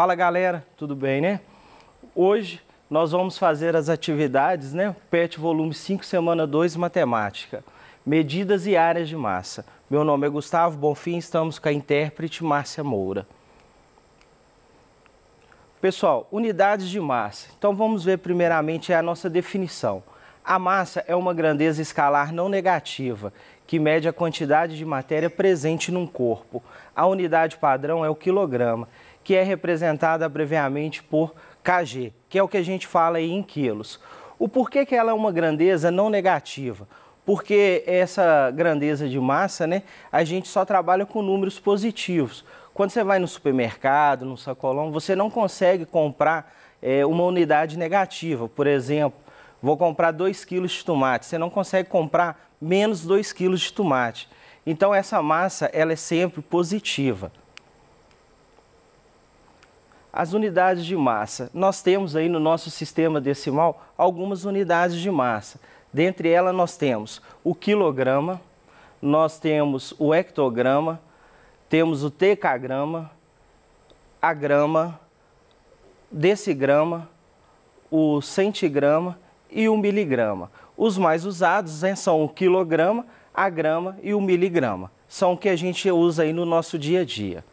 Fala galera, tudo bem, né? Hoje nós vamos fazer as atividades, né? PET volume 5, semana 2, matemática. Medidas e áreas de massa. Meu nome é Gustavo Bonfim, estamos com a intérprete Márcia Moura. Pessoal, unidades de massa. Então vamos ver primeiramente a nossa definição. A massa é uma grandeza escalar não negativa, que mede a quantidade de matéria presente num corpo. A unidade padrão é o quilograma, que é representada abreviadamente por kg, que é o que a gente fala aí em quilos. O porquê que ela é uma grandeza não negativa? Porque essa grandeza de massa, né, a gente só trabalha com números positivos. Quando você vai no supermercado, no sacolão, você não consegue comprar uma unidade negativa. Por exemplo, vou comprar 2 quilos de tomate, você não consegue comprar menos 2 quilos de tomate. Então essa massa ela é sempre positiva. As unidades de massa. Nós temos aí no nosso sistema decimal algumas unidades de massa. Dentre elas nós temos o quilograma, nós temos o hectograma, temos o decagrama, a grama, decigrama, o centigrama e o miligrama. Os mais usados são o quilograma, a grama e o miligrama. São o que a gente usa aí no nosso dia a dia.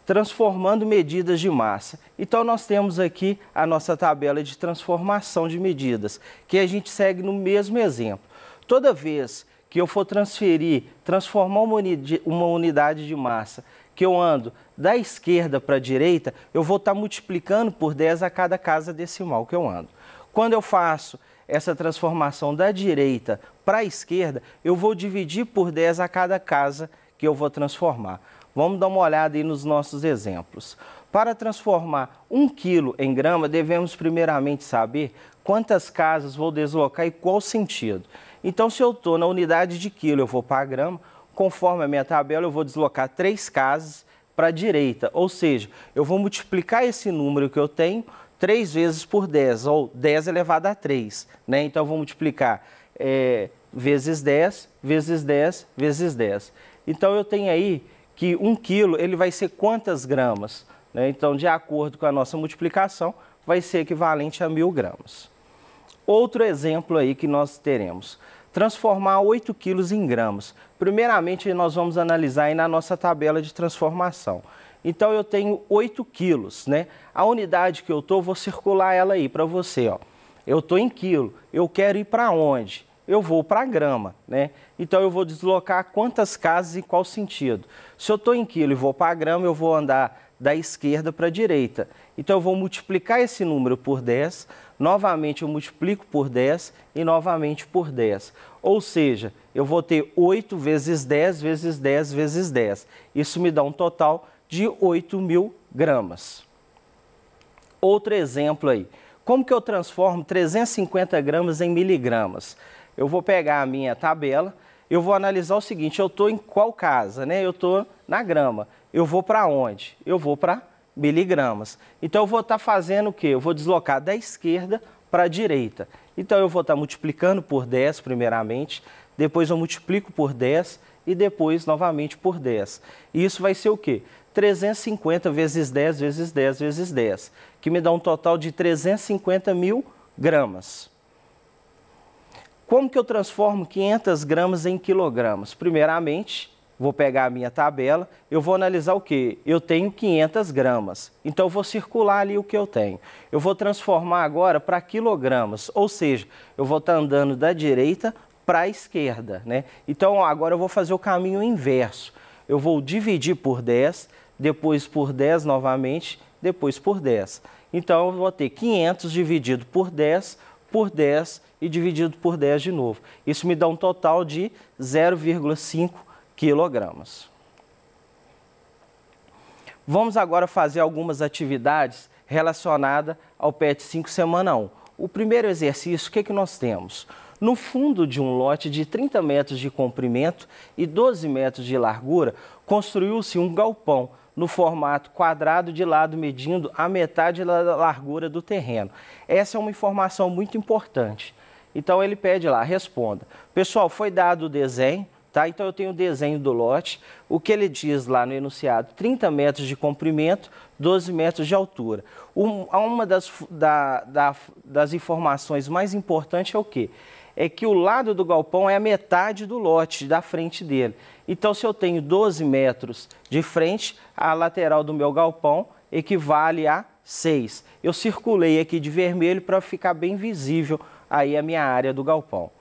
Transformando medidas de massa. Então nós temos aqui a nossa tabela de transformação de medidas, que a gente segue no mesmo exemplo. Toda vez que eu for transformar uma unidade de massa, que eu ando da esquerda para a direita, eu vou estar multiplicando por 10 a cada casa decimal que eu ando. Quando eu faço essa transformação da direita para a esquerda, eu vou dividir por 10 a cada casa que eu vou transformar. Vamos dar uma olhada aí nos nossos exemplos. Para transformar 1 quilo em grama, devemos primeiramente saber quantas casas vou deslocar e qual sentido. Então, se eu estou na unidade de quilo, eu vou para a grama, conforme a minha tabela, eu vou deslocar 3 casas para a direita. Ou seja, eu vou multiplicar esse número que eu tenho 3 vezes por 10, ou 10 elevado a 3. Né? Então, eu vou multiplicar vezes 10, vezes 10, vezes 10. Então, eu tenho aí que 1 quilo ele vai ser quantas gramas? Né? Então, de acordo com a nossa multiplicação, vai ser equivalente a 1000 gramas. Outro exemplo aí que nós teremos, transformar 8 quilos em gramas. Primeiramente, nós vamos analisar aí na nossa tabela de transformação. Então, eu tenho 8 quilos, né? A unidade que eu estou, vou circular ela aí para você, ó. Eu estou em quilo, eu quero ir para onde? Eu vou para a grama, né? Então, eu vou deslocar quantas casas e qual sentido. Se eu estou em quilo e vou para a grama, eu vou andar da esquerda para a direita. Então, eu vou multiplicar esse número por 10, novamente eu multiplico por 10 e novamente por 10. Ou seja, eu vou ter 8 vezes 10 vezes 10 vezes 10. Isso me dá um total de 8.000 gramas. Outro exemplo aí. Como que eu transformo 350 gramas em miligramas? Eu vou pegar a minha tabela, eu vou analisar o seguinte, eu estou em qual casa, né? Eu estou na grama. Eu vou para onde? Eu vou para miligramas. Então, eu vou estar fazendo o quê? Eu vou deslocar da esquerda para a direita. Então, eu vou estar multiplicando por 10 primeiramente, depois eu multiplico por 10 e depois novamente por 10. E isso vai ser o quê? 350 vezes 10 vezes 10 vezes 10, que me dá um total de 350.000 gramas. Como que eu transformo 500 gramas em quilogramas? Primeiramente, vou pegar a minha tabela, eu vou analisar o quê? Eu tenho 500 gramas, então eu vou circular ali o que eu tenho. Eu vou transformar agora para quilogramas, ou seja, eu vou estar andando da direita para a esquerda, né? Então, agora eu vou fazer o caminho inverso. Eu vou dividir por 10, depois por 10 novamente, depois por 10. Então, eu vou ter 500 dividido por 10 e dividido por 10 de novo. Isso me dá um total de 0,5 quilogramas. Vamos agora fazer algumas atividades relacionadas ao PET 5 semana 1. O primeiro exercício, o que nós temos? No fundo de um lote de 30 metros de comprimento e 12 metros de largura, construiu-se um galpão no formato quadrado de lado medindo a metade da largura do terreno. Essa é uma informação muito importante. Então ele pede lá, responda. Pessoal, foi dado o desenho tá? Então eu tenho o desenho do lote, o que ele diz lá no enunciado, 30 metros de comprimento, 12 metros de altura. Uma das informações mais importantes é o quê? É que o lado do galpão é a metade do lote, da frente dele. Então, se eu tenho 12 metros de frente, a lateral do meu galpão equivale a 6. Eu circulei aqui de vermelho para ficar bem visível aí a minha área do galpão.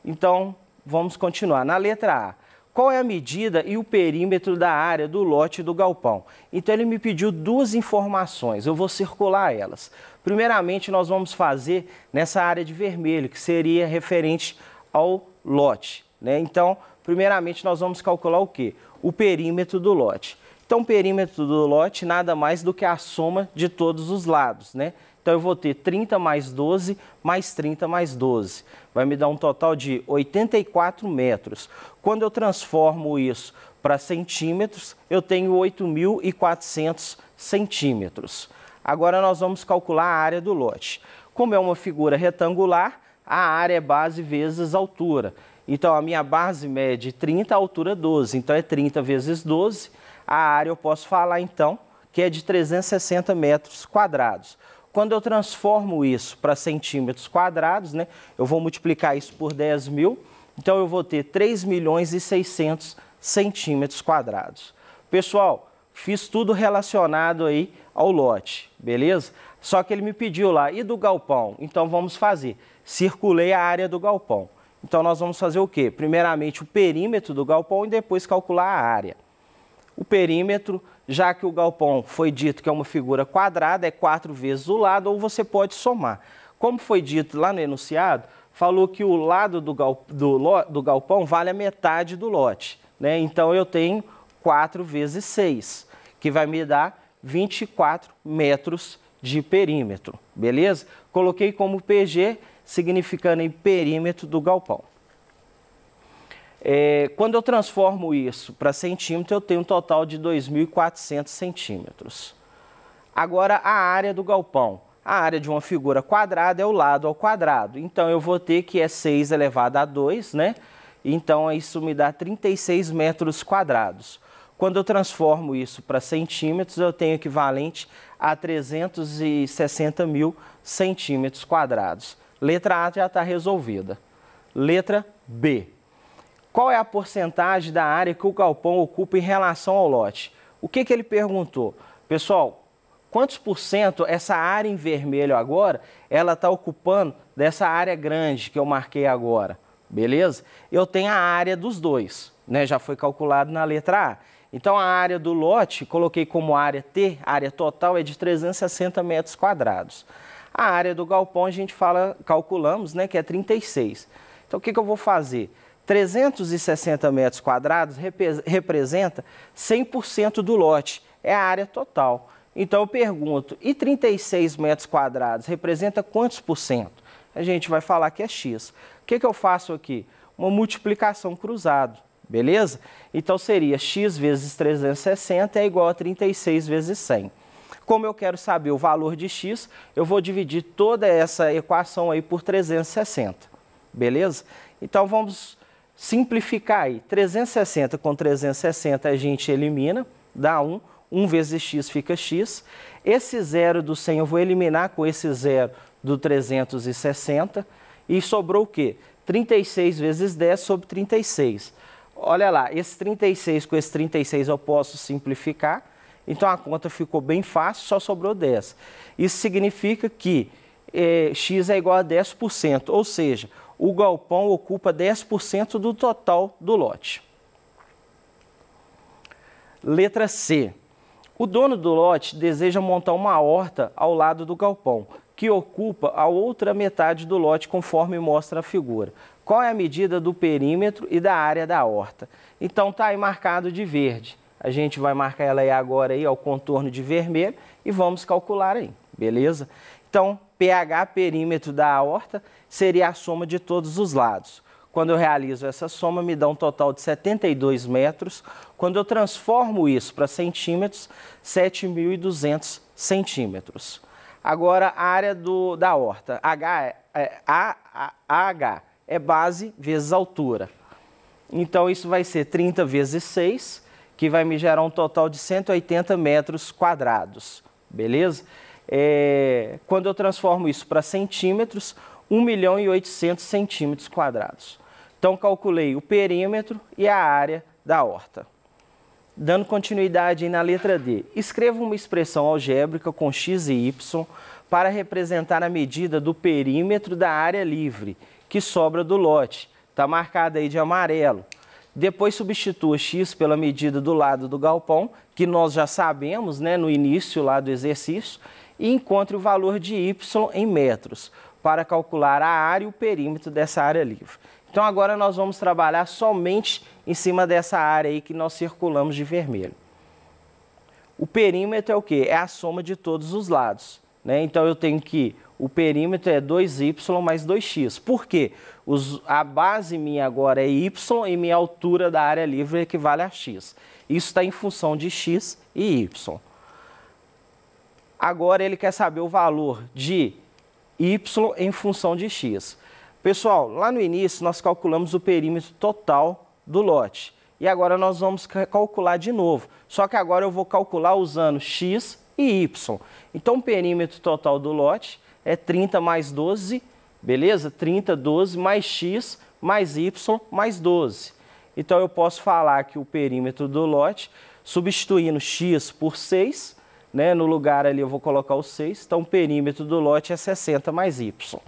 Então, vamos continuar. Na letra A, qual é a medida e o perímetro da área do lote do galpão? Então, ele me pediu duas informações, eu vou circular elas. Primeiramente, nós vamos fazer nessa área de vermelho, que seria referente ao lote, né? Então, primeiramente, nós vamos calcular o quê? O perímetro do lote. Então, o perímetro do lote nada mais do que a soma de todos os lados, né? Então, eu vou ter 30 mais 12 mais 30 mais 12. Vai me dar um total de 84 metros. Quando eu transformo isso para centímetros, eu tenho 8.400 centímetros. Agora, nós vamos calcular a área do lote. Como é uma figura retangular, a área é base vezes altura. Então, a minha base mede 30, a altura 12. Então, é 30 vezes 12. A área eu posso falar, então, que é de 360 metros quadrados. Quando eu transformo isso para centímetros quadrados, né, eu vou multiplicar isso por 10 mil, então eu vou ter 3.600.000 centímetros quadrados. Pessoal, fiz tudo relacionado aí ao lote, beleza? Só que ele me pediu lá, e do galpão? Então vamos fazer, circulei a área do galpão. Então nós vamos fazer o quê? Primeiramente o perímetro do galpão e depois calcular a área. O perímetro, já que o galpão foi dito que é uma figura quadrada, é 4 vezes o lado, ou você pode somar. Como foi dito lá no enunciado, falou que o lado do galpão vale a metade do lote, né? Então, eu tenho 4 vezes 6, que vai me dar 24 metros de perímetro, beleza? Coloquei como PG, significando em perímetro do galpão. Quando eu transformo isso para centímetro, eu tenho um total de 2.400 centímetros. Agora, a área do galpão. A área de uma figura quadrada é o lado ao quadrado. Então, eu vou ter que é 6 elevado a 2, né? Então, isso me dá 36 metros quadrados. Quando eu transformo isso para centímetros, eu tenho equivalente a 360.000 centímetros quadrados. Letra A já está resolvida. Letra B. Qual é a porcentagem da área que o galpão ocupa em relação ao lote? O que ele perguntou? Pessoal, quantos por cento essa área em vermelho agora, ela está ocupando dessa área grande que eu marquei agora, beleza? Eu tenho a área dos dois, né? Já foi calculado na letra A. Então, a área do lote, coloquei como área T, a área total é de 360 metros quadrados. A área do galpão a gente calculamos, né, que é 36. Então, o que eu vou fazer? 360 metros quadrados representa 100% do lote, é a área total. Então eu pergunto, e 36 metros quadrados representa quantos por cento? A gente vai falar que é X. O que eu faço aqui? Uma multiplicação cruzada, beleza? Então seria X vezes 360 é igual a 36 vezes 100. Como eu quero saber o valor de X, eu vou dividir toda essa equação aí por 360, beleza? Então vamos simplificar aí, 360 com 360 a gente elimina, dá 1, 1 vezes x fica x. Esse zero do 100 eu vou eliminar com esse zero do 360 e sobrou o quê? 36 vezes 10 sobre 36. Olha lá, esse 36 com esse 36 eu posso simplificar, então a conta ficou bem fácil, só sobrou 10. Isso significa que x é igual a 10%, ou seja, o galpão ocupa 10% do total do lote. Letra C. O dono do lote deseja montar uma horta ao lado do galpão, que ocupa a outra metade do lote, conforme mostra a figura. Qual é a medida do perímetro e da área da horta? Então, está aí marcado de verde. A gente vai marcar ela aí agora aí, ao contorno de vermelho, e vamos calcular aí, beleza? Então, pH, perímetro da horta, seria a soma de todos os lados. Quando eu realizo essa soma, me dá um total de 72 metros. Quando eu transformo isso para centímetros, 7.200 centímetros. Agora, a área da horta, AH é base vezes altura. Então, isso vai ser 30 vezes 6, que vai me gerar um total de 180 metros quadrados, beleza? Quando eu transformo isso para centímetros, 1.800.000 centímetros quadrados. Então, calculei o perímetro e a área da horta. Dando continuidade aí na letra D, escreva uma expressão algébrica com x e y para representar a medida do perímetro da área livre, que sobra do lote. Está marcada aí de amarelo. Depois substitua x pela medida do lado do galpão, que nós já sabemos, né, no início lá do exercício, e encontre o valor de y em metros, para calcular a área e o perímetro dessa área livre. Então agora nós vamos trabalhar somente em cima dessa área aí que nós circulamos de vermelho. O perímetro é o quê? É a soma de todos os lados, né? Então eu tenho que o perímetro é 2y mais 2x. Por quê? A base minha agora é y e minha altura da área livre equivale a x. Isso está em função de x e y. Agora ele quer saber o valor de y em função de x. Pessoal, lá no início nós calculamos o perímetro total do lote. E agora nós vamos calcular de novo. Só que agora eu vou calcular usando x e y. Então o perímetro total do lote é 30 mais 12, beleza? 30, 12 mais x mais y mais 12. Então eu posso falar que o perímetro do lote, substituindo x por 6, né? No lugar ali eu vou colocar o 6, então o perímetro do lote é 60 mais y.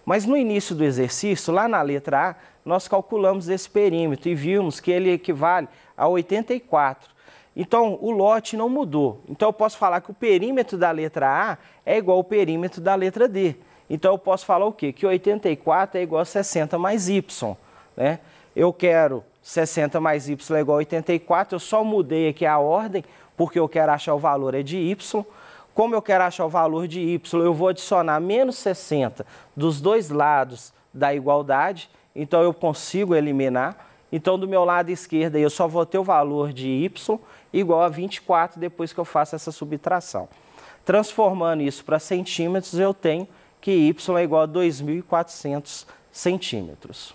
Mas no início do exercício, lá na letra A, nós calculamos esse perímetro e vimos que ele equivale a 84. Então, o lote não mudou. Então, eu posso falar que o perímetro da letra A é igual ao perímetro da letra D. Então, eu posso falar o quê? Que 84 é igual a 60 mais y, né? Eu quero 60 mais y é igual a 84, eu só mudei aqui a ordem, porque eu quero achar o valor de y. Como eu quero achar o valor de y, eu vou adicionar menos 60 dos dois lados da igualdade, então eu consigo eliminar. Então, do meu lado esquerdo, eu só vou ter o valor de y igual a 24 depois que eu faço essa subtração. Transformando isso para centímetros, eu tenho que y é igual a 2.400 centímetros.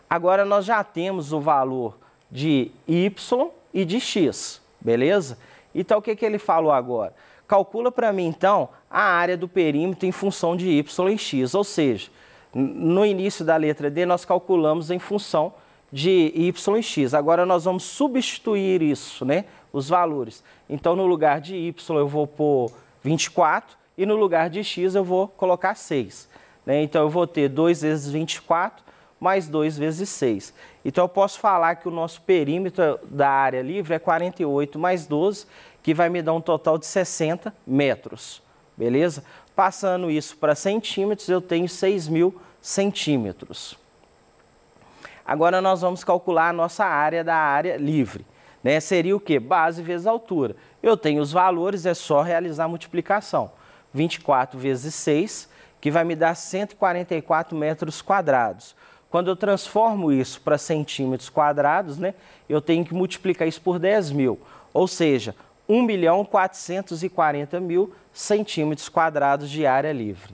Agora, nós já temos o valor de y e de x, beleza? Então, o que ele falou agora? Calcula para mim, então, a área do perímetro em função de y e x. Ou seja, no início da letra D, nós calculamos em função de y e x. Agora, nós vamos substituir isso, né? Os valores. Então, no lugar de y, eu vou pôr 24 e no lugar de x, eu vou colocar 6. Né? Então, eu vou ter 2 vezes 24 mais 2 vezes 6. Então, eu posso falar que o nosso perímetro da área livre é 48 mais 12, que vai me dar um total de 60 metros, beleza? Passando isso para centímetros, eu tenho 6.000 centímetros. Agora, nós vamos calcular a nossa área da área livre, né? Seria o quê? Base vezes altura. Eu tenho os valores, é só realizar a multiplicação. 24 vezes 6, que vai me dar 144 metros quadrados. Quando eu transformo isso para centímetros quadrados, né, eu tenho que multiplicar isso por 10.000, ou seja, 1.440.000 centímetros quadrados de área livre.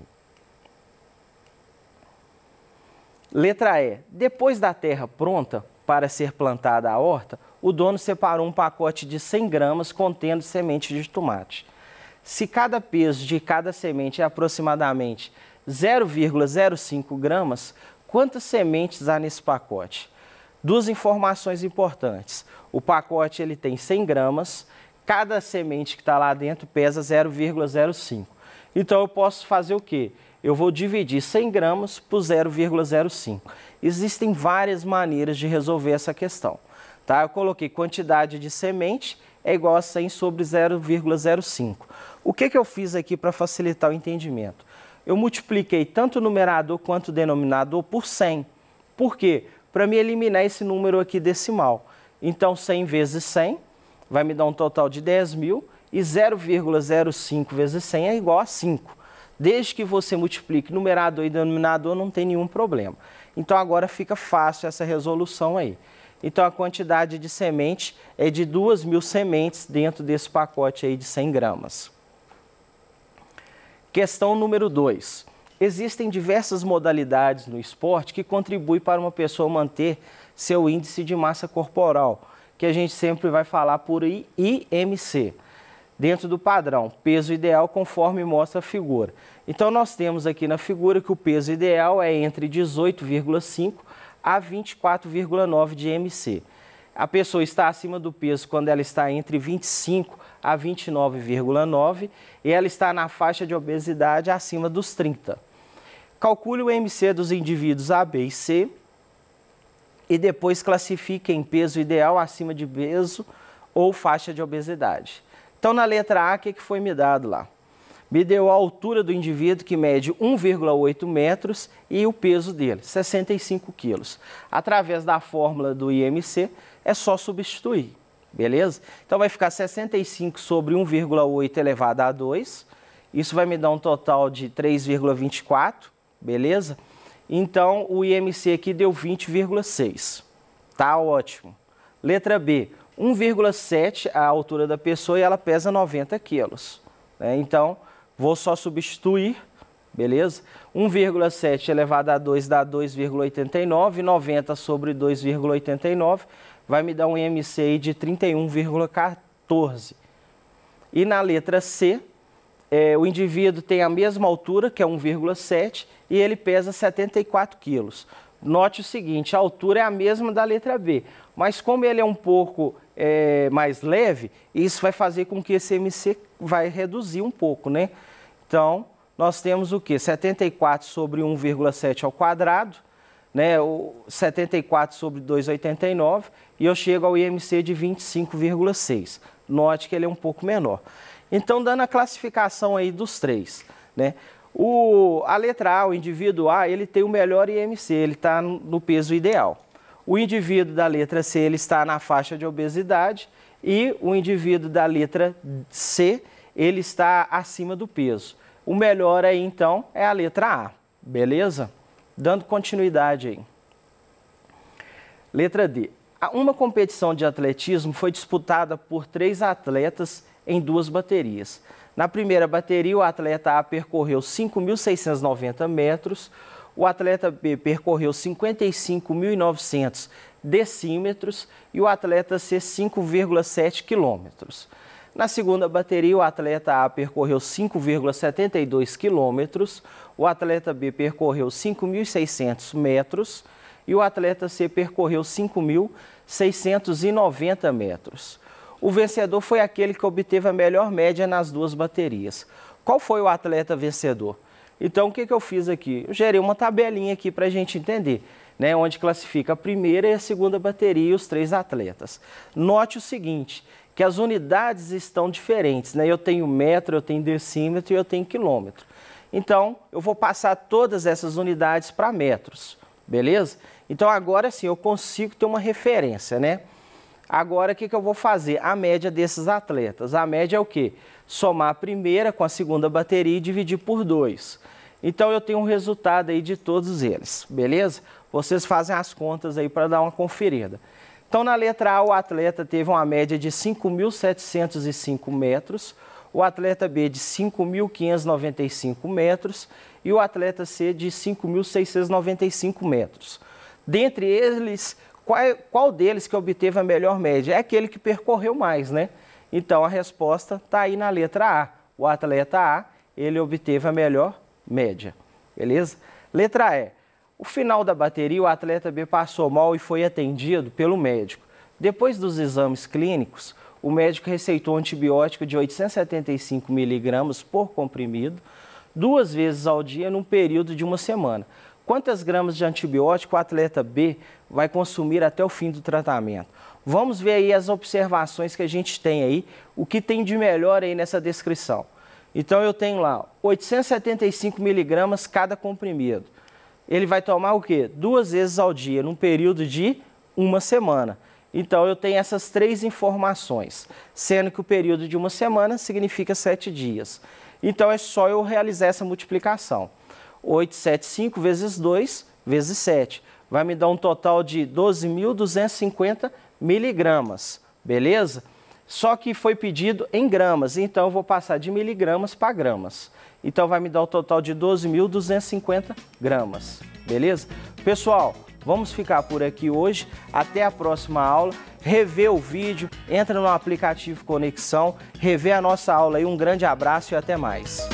Letra E. Depois da terra pronta para ser plantada a horta, o dono separou um pacote de 100 gramas contendo semente de tomate. Se cada peso de cada semente é aproximadamente 0,05 gramas, quantas sementes há nesse pacote? Duas informações importantes. O pacote ele tem 100 gramas, cada semente que está lá dentro pesa 0,05. Então, eu posso fazer o quê? Eu vou dividir 100 gramas por 0,05. Existem várias maneiras de resolver essa questão. Tá? Eu coloquei quantidade de semente é igual a 100 sobre 0,05. O que eu fiz aqui para facilitar o entendimento? Eu multipliquei tanto o numerador quanto o denominador por 100. Por quê? Para me eliminar esse número aqui decimal. Então, 100 vezes 100 vai me dar um total de 10.000 e 0,05 vezes 100 é igual a 5. Desde que você multiplique numerador e denominador, não tem nenhum problema. Então, agora fica fácil essa resolução aí. Então, a quantidade de semente é de 2.000 sementes dentro desse pacote aí de 100 gramas. Questão número 2. existem diversas modalidades no esporte que contribuem para uma pessoa manter seu índice de massa corporal, que a gente sempre vai falar por IMC, dentro do padrão, peso ideal conforme mostra a figura. Então nós temos aqui na figura que o peso ideal é entre 18,5 a 24,9 de IMC. A pessoa está acima do peso quando ela está entre 25 a 29,9 e ela está na faixa de obesidade acima dos 30. Calcule o IMC dos indivíduos A, B e C e depois classifique em peso ideal acima de peso ou faixa de obesidade. Então, na letra A, o que foi me dado lá? Me deu a altura do indivíduo, que mede 1,8 metros, e o peso dele, 65 quilos. Através da fórmula do IMC, é só substituir, beleza? Então, vai ficar 65 sobre 1,8 elevado a 2. Isso vai me dar um total de 3,24, beleza? Então, o IMC aqui deu 20,6. Tá ótimo. Letra B, 1,7 a altura da pessoa e ela pesa 90 quilos. Então, vou só substituir, beleza? 1,7 elevado a 2 dá 2,89, 90 sobre 2,89 vai me dar um IMC aí de 31,14. E na letra C, o indivíduo tem a mesma altura, que é 1,7, e ele pesa 74 quilos. Note o seguinte, a altura é a mesma da letra B, mas como ele é um pouco mais leve, isso vai fazer com que esse IMC vai reduzir um pouco, né? Então, nós temos o quê? 74 sobre 1,7 ao quadrado, né? O 74 sobre 2,89, e eu chego ao IMC de 25,6. Note que ele é um pouco menor. Então, dando a classificação aí dos três, né? A letra A, o indivíduo A, ele tem o melhor IMC, ele está no peso ideal. O indivíduo da letra C, ele está na faixa de obesidade, e o indivíduo da letra C, ele está acima do peso. O melhor aí, então, é a letra A, beleza? Dando continuidade aí. Letra D. Uma competição de atletismo foi disputada por 3 atletas em 2 baterias. Na primeira bateria, o atleta A percorreu 5.690 metros, o atleta B percorreu 55.900 decímetros e o atleta C 5,7 quilômetros. Na segunda bateria, o atleta A percorreu 5,72 quilômetros, o atleta B percorreu 5.600 metros e o atleta C percorreu 5.690 metros. O vencedor foi aquele que obteve a melhor média nas 2 baterias. Qual foi o atleta vencedor? Então, o que eu fiz aqui? Eu gerei uma tabelinha aqui para a gente entender, né, onde classifica a primeira e a segunda bateria e os 3 atletas. Note o seguinte, que as unidades estão diferentes, né? Eu tenho metro, eu tenho decímetro e eu tenho quilômetro. Então, eu vou passar todas essas unidades para metros, beleza? Então, agora sim, eu consigo ter uma referência, né? Agora, o que eu vou fazer? A média desses atletas. A média é o quê? Somar a primeira com a segunda bateria e dividir por 2. Então, eu tenho um resultado aí de todos eles, beleza? Vocês fazem as contas aí para dar uma conferida. Então, na letra A, o atleta teve uma média de 5.705 metros, o atleta B de 5.595 metros e o atleta C de 5.695 metros. Dentre eles, qual deles que obteve a melhor média? É aquele que percorreu mais, né? Então, a resposta está aí na letra A. O atleta A, ele obteve a melhor média, beleza? Letra E. O final da bateria, o atleta B passou mal e foi atendido pelo médico. Depois dos exames clínicos, o médico receitou um antibiótico de 875 miligramas por comprimido, 2 vezes ao dia, num período de 1 semana. Quantas gramas de antibiótico o atleta B vai consumir até o fim do tratamento? Vamos ver aí as observações que a gente tem aí, o que tem de melhor aí nessa descrição. Então, eu tenho lá 875 miligramas cada comprimido. Ele vai tomar o quê? 2 vezes ao dia, num período de 1 semana. Então, eu tenho essas 3 informações, sendo que o período de 1 semana significa 7 dias. Então, é só eu realizar essa multiplicação. 875 vezes 2 vezes 7. Vai me dar um total de 12.250 miligramas, beleza? Só que foi pedido em gramas, então eu vou passar de miligramas para gramas. Então vai me dar o total de 12.250 gramas, beleza? Pessoal, vamos ficar por aqui hoje, até a próxima aula. Rever o vídeo, entra no aplicativo Conexão, rever a nossa aula aí. Um grande abraço e até mais.